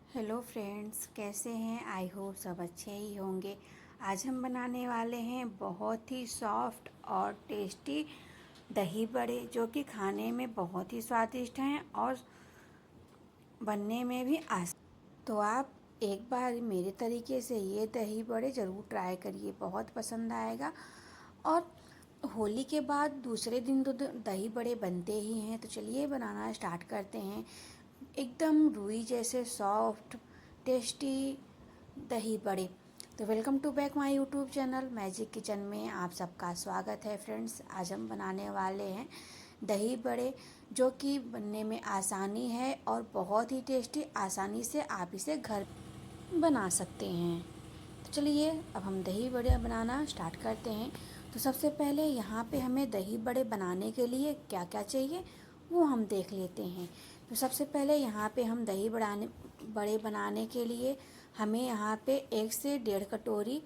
Hello friends, कैसे हैं? I hope सब अच्छे ही होंगे। आज हम बनाने वाले हैं बहुत ही सॉफ्ट और टेस्टी दही बड़े, जो कि खाने में बहुत ही स्वादिष्ट हैं और बनने में भी आसान। तो आप एक बार मेरे तरीके से ये दही बड़े ज़रूर ट्राई करिए, बहुत पसंद आएगा। और होली के बाद दूसरे दिन तो दही बड़े बनते ही हैं, तो चलिए बनाना स्टार्ट करते हैं। एकदम रुई जैसे सॉफ्ट टेस्टी दही बड़े। तो welcome to back my YouTube channel magic kitchen में आप सबका स्वागत है फ्रेंड्स। आज हम बनाने वाले हैं दही बड़े, जो कि बनने में आसानी है और बहुत ही टेस्टी। आसानी से आप इसे घर बना सकते हैं। तो चलिए अब हम दही बड़े बनाना स्टार्ट करते हैं। तो सबसे पहले यहाँ पे हमें दही बड़े बनाने के लिए क्या क्या चाहिए वो हम देख लेते हैं। तो सबसे पहले यहाँ पे हम बड़े बनाने के लिए हमें यहाँ पे 1 से 1.5 कटोरी,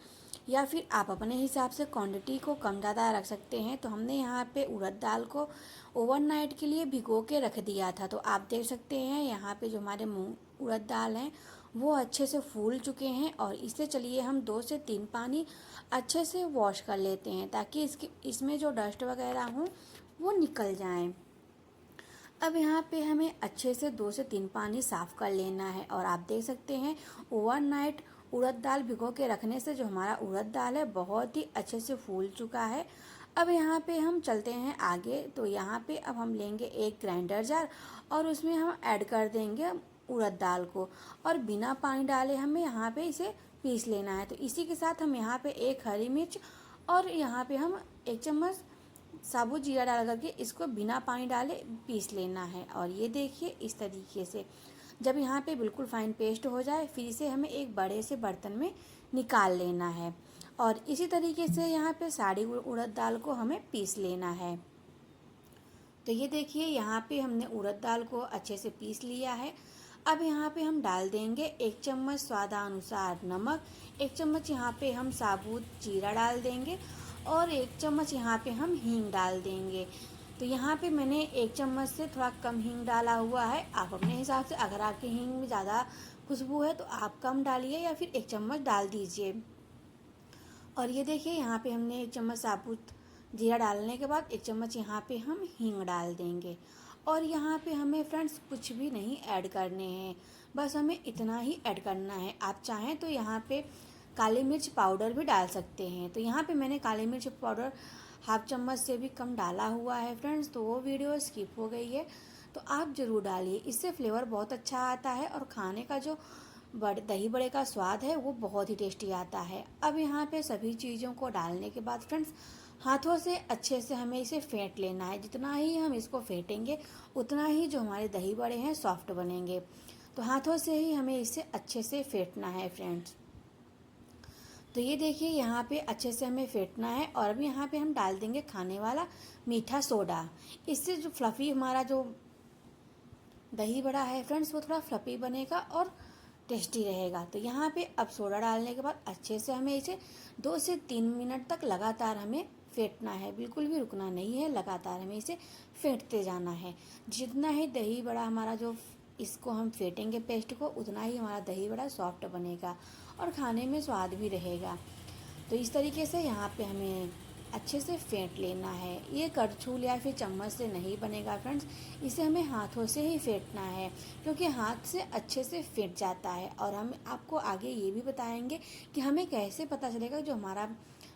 या फिर आप अपने हिसाब से क्वांटिटी को कम ज़्यादा रख सकते हैं। तो हमने यहाँ पे उड़द दाल को ओवरनाइट के लिए भिगो के रख दिया था। तो आप देख सकते हैं यहाँ पे जो हमारे मूंग उड़द दाल हैं वो अच्छे से फूल चुके हैं, और इसे चलिए हम 2 से 3 पानी अच्छे से वॉश कर लेते हैं, ताकि इसमें जो डस्ट वगैरह हो वो निकल जाएं। अब यहाँ पे हमें अच्छे से 2 से 3 पानी साफ़ कर लेना है। और आप देख सकते हैं ओवरनाइट उड़द दाल भिगो के रखने से जो हमारा उड़द दाल है बहुत ही अच्छे से फूल चुका है। अब यहाँ पे हम चलते हैं आगे। तो यहाँ पे अब हम लेंगे एक ग्राइंडर जार, और उसमें हम ऐड कर देंगे उड़द दाल को, और बिना पानी डाले हमें यहाँ पे इसे पीस लेना है। तो इसी के साथ हम यहाँ पे एक हरी मिर्च, और यहाँ पे हम 1 चम्मच साबुत जीरा डाल करके इसको बिना पानी डाले पीस लेना है। और ये देखिए इस तरीके से जब यहाँ पे बिल्कुल फाइन पेस्ट हो जाए, फिर इसे हमें एक बड़े से बर्तन में निकाल लेना है। और इसी तरीके से यहाँ पे सारी उड़द दाल को हमें पीस लेना है। तो ये देखिए यहाँ पे हमने उड़द दाल को अच्छे से पीस लिया है। अब यहाँ पे हम डाल देंगे 1 चम्मच स्वादानुसार नमक, 1 चम्मच यहाँ पे हम साबुत जीरा डाल देंगे, और 1 चम्मच यहाँ पे हम हींग डाल देंगे। तो यहाँ पे मैंने 1 चम्मच से थोड़ा कम हींग डाला हुआ है। आप अपने हिसाब से, अगर आपके हींग में ज़्यादा खुशबू है तो आप कम डालिए या फिर 1 चम्मच डाल दीजिए। और ये देखिए यहाँ पे हमने 1 चम्मच साबुत जीरा डालने के बाद 1 चम्मच यहाँ पे हम हींग डाल देंगे। और यहाँ पे हमें फ्रेंड्स कुछ भी नहीं ऐड करने हैं, बस हमें इतना ही ऐड करना है। आप चाहें तो यहाँ पे काली मिर्च पाउडर भी डाल सकते हैं। तो यहाँ पे मैंने काली मिर्च पाउडर 1/2 चम्मच से भी कम डाला हुआ है फ्रेंड्स, तो वो वीडियो स्किप हो गई है। तो आप ज़रूर डालिए, इससे फ्लेवर बहुत अच्छा आता है और खाने का जो दही बड़े का स्वाद है वो बहुत ही टेस्टी आता है। अब यहाँ पे सभी चीज़ों को डालने के बाद फ्रेंड्स हाथों से अच्छे से हमें इसे फेंट लेना है। जितना ही हम इसको फेंटेंगे उतना ही जो हमारे दही बड़े हैं सॉफ्ट बनेंगे। तो हाथों से ही हमें इसे अच्छे से फेंटना है फ्रेंड्स। तो ये देखिए यहाँ पे अच्छे से हमें फेंटना है। और अब यहाँ पे हम डाल देंगे खाने वाला मीठा सोडा। इससे जो फ्लफ़ी हमारा जो दही बड़ा है फ्रेंड्स वो थोड़ा फ्लफ़ी बनेगा और टेस्टी रहेगा। तो यहाँ पे अब सोडा डालने के बाद अच्छे से हमें इसे 2 से 3 मिनट तक लगातार हमें फेंटना है, बिल्कुल भी रुकना नहीं है, लगातार हमें इसे फेंटते जाना है। जितना ही दही बड़ा हमारा जो इसको हम फेंटेंगे पेस्ट को, उतना ही हमारा दही बड़ा सॉफ्ट बनेगा और खाने में स्वाद भी रहेगा। तो इस तरीके से यहाँ पे हमें अच्छे से फेंट लेना है। ये करछुल या फिर चम्मच से नहीं बनेगा फ्रेंड्स, इसे हमें हाथों से ही फेंटना है, क्योंकि हाथ से अच्छे से फेंट जाता है। और हम आपको आगे ये भी बताएंगे कि हमें कैसे पता चलेगा जो हमारा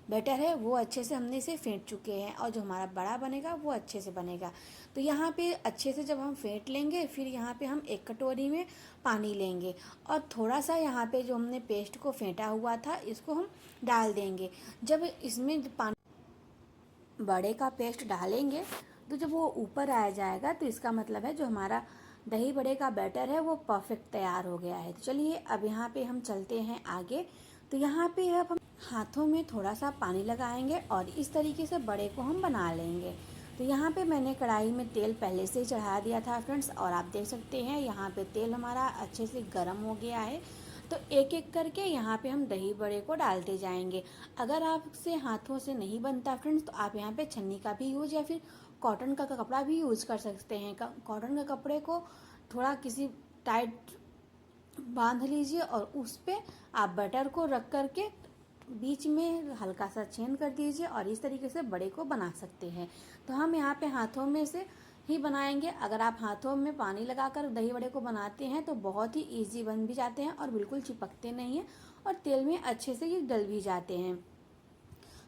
बैटर है वो अच्छे से हमने इसे फेंट चुके हैं, और जो हमारा बड़ा बनेगा वो अच्छे से बनेगा। तो यहाँ पे अच्छे से जब हम फेंट लेंगे, फिर यहाँ पे हम 1 कटोरी में पानी लेंगे, और थोड़ा सा यहाँ पे जो हमने पेस्ट को फेंटा हुआ था इसको हम डाल देंगे। जब इसमें पानी बड़े का पेस्ट डालेंगे तो जब वो ऊपर आ जाएगा तो इसका मतलब है जो हमारा दही बड़े का बैटर है वो परफेक्ट तैयार हो गया है। तो चलिए अब यहाँ पे हम चलते हैं आगे। तो यहाँ पे अब हम हाथों में थोड़ा सा पानी लगाएंगे और इस तरीके से बड़े को हम बना लेंगे। तो यहाँ पे मैंने कढ़ाई में तेल पहले से ही चढ़ा दिया था फ्रेंड्स, और आप देख सकते हैं यहाँ पे तेल हमारा अच्छे से गर्म हो गया है। तो एक एक करके यहाँ पे हम दही बड़े को डालते जाएंगे। अगर आपसे हाथों से नहीं बनता फ्रेंड्स तो आप यहाँ पे छन्नी का भी यूज़ या फिर कॉटन का कपड़ा भी यूज़ कर सकते हैं। कॉटन के कपड़े को थोड़ा किसी टाइट बांध लीजिए और उस पे आप बटर को रख करके बीच में हल्का सा छेद कर दीजिए और इस तरीके से बड़े को बना सकते हैं। तो हम यहाँ पे हाथों में से ही बनाएंगे। अगर आप हाथों में पानी लगाकर दही बड़े को बनाते हैं तो बहुत ही इजी बन भी जाते हैं और बिल्कुल चिपकते नहीं हैं और तेल में अच्छे से ये डल भी जाते हैं।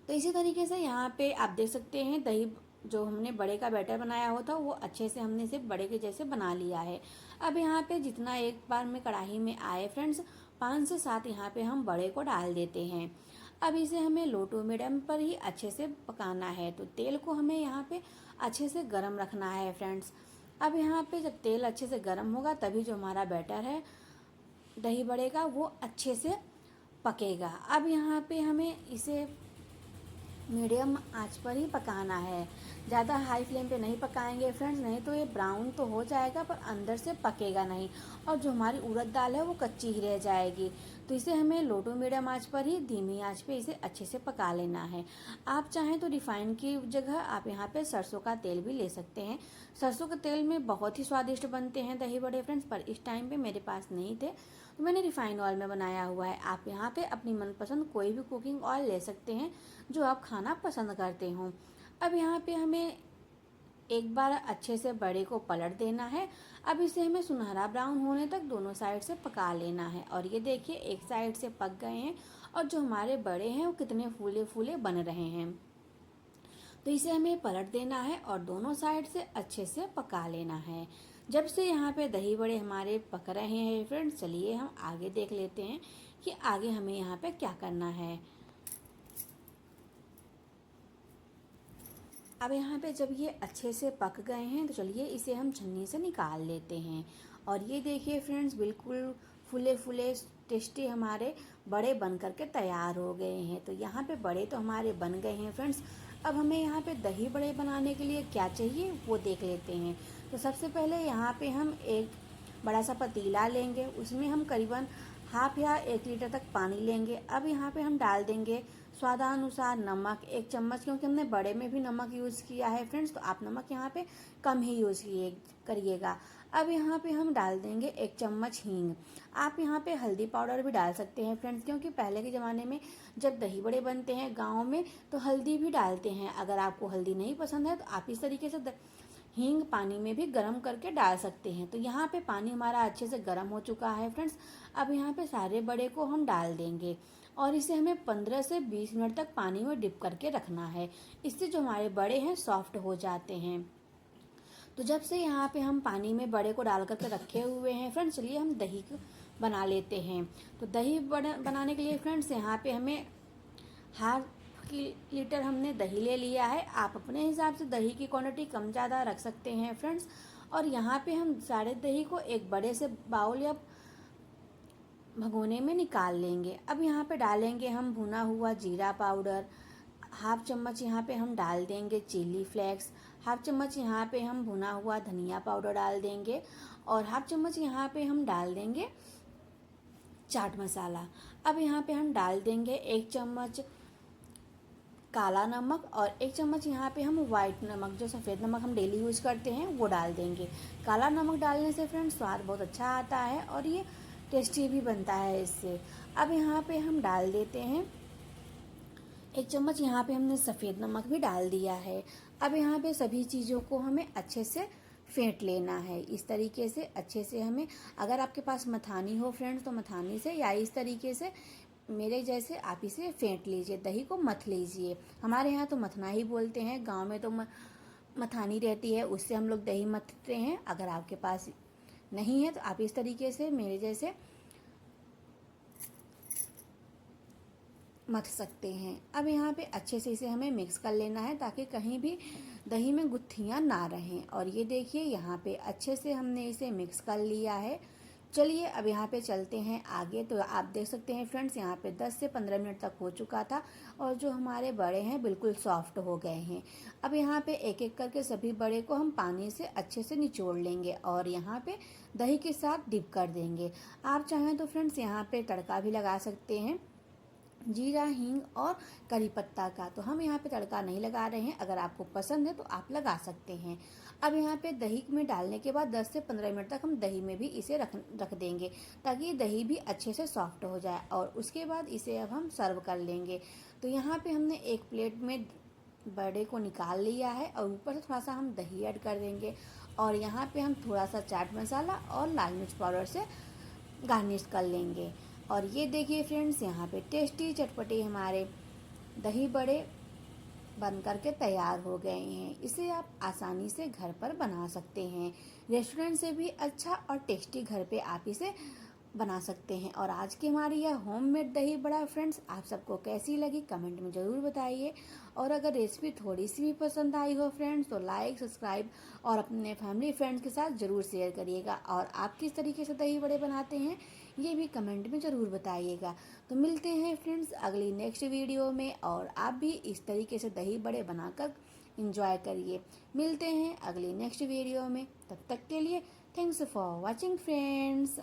तो इसी तरीके से यहाँ पे आप देख सकते हैं दही जो हमने बड़े का बैटर बनाया हुआ था वो अच्छे से हमने इसे बड़े के जैसे बना लिया है। अब यहाँ पे जितना एक बार में कढ़ाई में आए फ्रेंड्स 5 से 7 यहाँ पे हम बड़े को डाल देते हैं। अब इसे हमें लो टू मीडियम पर ही अच्छे से पकाना है। तो तेल को हमें यहाँ पे अच्छे से गर्म रखना है फ्रेंड्स। अब यहाँ पे जब तेल अच्छे से गर्म होगा तभी जो हमारा बैटर है दही बड़े का वो अच्छे से पकेगा। अब यहाँ पे हमें इसे मीडियम आंच पर ही पकाना है, ज़्यादा हाई फ्लेम पे नहीं पकाएंगे फ्रेंड्स, नहीं तो ये ब्राउन तो हो जाएगा पर अंदर से पकेगा नहीं और जो हमारी उड़द दाल है वो कच्ची ही रह जाएगी। तो इसे हमें लो टू मीडियम आंच पर ही धीमी आंच पे इसे अच्छे से पका लेना है। आप चाहें तो रिफाइन की जगह आप यहाँ पे सरसों का तेल भी ले सकते हैं। सरसों के तेल में बहुत ही स्वादिष्ट बनते हैं दही बड़े फ्रेंड्स, पर इस टाइम पे मेरे पास नहीं थे तो मैंने रिफाइन ऑयल में बनाया हुआ है। आप यहाँ पे अपनी मनपसंद कोई भी कुकिंग ऑयल ले सकते हैं जो आप खाना पसंद करते हो। अब यहाँ पे हमें एक बार अच्छे से बड़े को पलट देना है। अब इसे हमें सुनहरा ब्राउन होने तक दोनों साइड से पका लेना है। और ये देखिए एक साइड से पक गए हैं और जो हमारे बड़े हैं वो कितने फूले फूले बन रहे हैं। तो इसे हमें पलट देना है और दोनों साइड से अच्छे से पका लेना है। जब से यहाँ पे दही बड़े हमारे पक रहे हैं फ्रेंड्स, चलिए हम आगे देख लेते हैं कि आगे हमें यहाँ पे क्या करना है। अब यहाँ पे जब ये अच्छे से पक गए हैं तो चलिए इसे हम छन्नी से निकाल लेते हैं। और ये देखिए फ्रेंड्स बिल्कुल फूले फूले टेस्टी हमारे बड़े बन करके तैयार हो गए हैं। तो यहाँ पे बड़े तो हमारे बन गए हैं फ्रेंड्स। अब हमें यहाँ पे दही बड़े बनाने के लिए क्या चाहिए वो देख लेते हैं। तो सबसे पहले यहाँ पे हम एक बड़ा सा पतीला लेंगे, उसमें हम करीबन हाफ या 1 लीटर तक पानी लेंगे। अब यहाँ पे हम डाल देंगे स्वादानुसार नमक 1 चम्मच, क्योंकि हमने बड़े में भी नमक यूज़ किया है फ्रेंड्स, तो आप नमक यहाँ पे कम ही यूज़ करिएगा। अब यहाँ पे हम डाल देंगे 1 चम्मच हींग। आप यहाँ पे हल्दी पाउडर भी डाल सकते हैं फ्रेंड्स, क्योंकि पहले के ज़माने में जब दही बड़े बनते हैं गाँव में तो हल्दी भी डालते हैं। अगर आपको हल्दी नहीं पसंद है तो आप इस तरीके से हींग पानी में भी गर्म करके डाल सकते हैं। तो यहाँ पे पानी हमारा अच्छे से गर्म हो चुका है फ्रेंड्स। अब यहाँ पे सारे बड़े को हम डाल देंगे और इसे हमें 15 से 20 मिनट तक पानी में डिप करके रखना है। इससे जो हमारे बड़े हैं सॉफ्ट हो जाते हैं। तो जब से यहाँ पे हम पानी में बड़े को डाल करके रखे हुए हैं फ्रेंड्स, चलिए हम दही को बना लेते हैं। तो दही बनाने के लिए फ्रेंड्स यहाँ पे हमें हाफ लीटर हमने दही ले लिया है। आप अपने हिसाब से दही की क्वांटिटी कम ज़्यादा रख सकते हैं फ्रेंड्स। और यहाँ पे हम सारे दही को एक बड़े से बाउल या भगोने में निकाल लेंगे। अब यहाँ पे डालेंगे हम भुना हुआ जीरा पाउडर, हाफ चम्मच यहाँ पे हम डाल देंगे चिली फ्लेक्स, हाफ चम्मच यहाँ पे हम भुना हुआ धनिया पाउडर डाल देंगे और हाफ चम्मच यहाँ पे हम डाल देंगे चाट मसाला। अब यहाँ पे हम डाल देंगे 1 चम्मच काला नमक और 1 चम्मच यहाँ पे हम वाइट नमक, जो सफ़ेद नमक हम डेली यूज़ करते हैं वो डाल देंगे। काला नमक डालने से फ्रेंड्स स्वाद बहुत अच्छा आता है और ये टेस्टी भी बनता है इससे। अब यहाँ पे हम डाल देते हैं 1 चम्मच यहाँ पे हमने सफ़ेद नमक भी डाल दिया है। अब यहाँ पे सभी चीज़ों को हमें अच्छे से फेंट लेना है। इस तरीके से अच्छे से हमें, अगर आपके पास मथानी हो फ्रेंड्स तो मथानी से, या इस तरीके से मेरे जैसे आप इसे फेंट लीजिए, दही को मथ लीजिए। हमारे यहाँ तो मथना ही बोलते हैं, गांव में तो मथानी रहती है, उससे हम लोग दही मथते हैं। अगर आपके पास नहीं है तो आप इस तरीके से मेरे जैसे मथ सकते हैं। अब यहाँ पे अच्छे से इसे हमें मिक्स कर लेना है ताकि कहीं भी दही में गुत्थियाँ ना रहें। और ये देखिए यहाँ पे अच्छे से हमने इसे मिक्स कर लिया है। चलिए अब यहाँ पे चलते हैं आगे। तो आप देख सकते हैं फ्रेंड्स यहाँ पे 10 से 15 मिनट तक हो चुका था और जो हमारे बड़े हैं बिल्कुल सॉफ्ट हो गए हैं। अब यहाँ पे एक एक करके सभी बड़े को हम पानी से अच्छे से निचोड़ लेंगे और यहाँ पे दही के साथ डिप कर देंगे। आप चाहें तो फ्रेंड्स यहाँ पे तड़का भी लगा सकते हैं। जीरा, हींग और करी पत्ता का। तो हम यहाँ पे तड़का नहीं लगा रहे हैं, अगर आपको पसंद है तो आप लगा सकते हैं। अब यहाँ पे दही में डालने के बाद 10 से 15 मिनट तक हम दही में भी इसे रख देंगे, ताकि दही भी अच्छे से सॉफ्ट हो जाए। और उसके बाद इसे अब हम सर्व कर लेंगे। तो यहाँ पे हमने एक प्लेट में बड़े को निकाल लिया है और ऊपर से थोड़ा सा हम दही ऐड कर देंगे। और यहाँ पे हम थोड़ा सा चाट मसाला और लाल मिर्च पाउडर से गार्निश कर लेंगे। और ये देखिए फ्रेंड्स, यहाँ पे टेस्टी चटपटे हमारे दही बड़े बन करके तैयार हो गए हैं। इसे आप आसानी से घर पर बना सकते हैं। रेस्टोरेंट से भी अच्छा और टेस्टी घर पे आप इसे बना सकते हैं। और आज की हमारी यह होममेड दही बड़ा फ्रेंड्स आप सबको कैसी लगी कमेंट में ज़रूर बताइए। और अगर रेसिपी थोड़ी सी भी पसंद आई हो फ्रेंड्स तो लाइक, सब्सक्राइब और अपने फैमिली फ्रेंड्स के साथ ज़रूर शेयर करिएगा। और आप किस तरीके से दही बड़े बनाते हैं ये भी कमेंट में ज़रूर बताइएगा। तो मिलते हैं फ्रेंड्स अगली नेक्स्ट वीडियो में, और आप भी इस तरीके से दही बड़े बनाकर इंजॉय करिए। मिलते हैं अगली नेक्स्ट वीडियो में, तब तक के लिए थैंक्स फॉर वॉचिंग फ्रेंड्स।